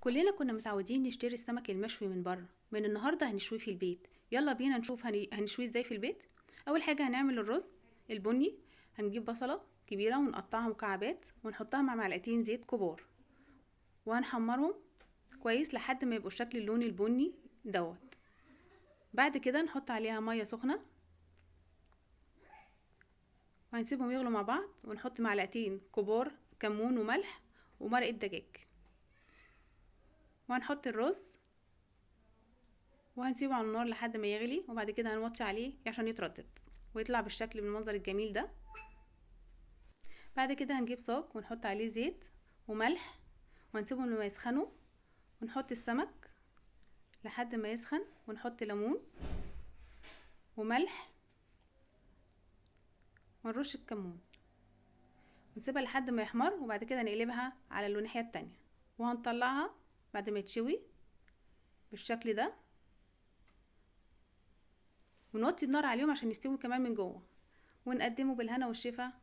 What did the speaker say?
كلنا كنا متعودين نشتري السمك المشوي من بره. من النهارده هنشويه في البيت. يلا بينا نشوف هنشويه ازاي في البيت. اول حاجه هنعمل الرز البني. هنجيب بصله كبيره ونقطعها مكعبات ونحطها مع معلقتين زيت كبار، وهنحمرهم كويس لحد ما يبقوا شكل اللون البني دوت. بعد كده نحط عليها ميه سخنه وهنسيبهم يغلوا مع بعض، ونحط معلقتين كبار كمون وملح ومرقه دجاج، وهنحط الرز وهنسيبه على النار لحد ما يغلي، وبعد كده هنوطي عليه عشان يتردد ويطلع بالشكل بالمنظر الجميل ده. بعد كده هنجيب صاج ونحط عليه زيت وملح وهنسيبهم لما يسخنوا، ونحط السمك لحد ما يسخن، ونحط ليمون وملح ونرش الكمون ونسيبها لحد ما يحمر، وبعد كده نقلبها على الناحية التانية وهنطلعها بعد ما يتشوي بالشكل ده، ونوطي النار عليهم عشان يستوي كمان من جوه، ونقدمه بالهنا والشفا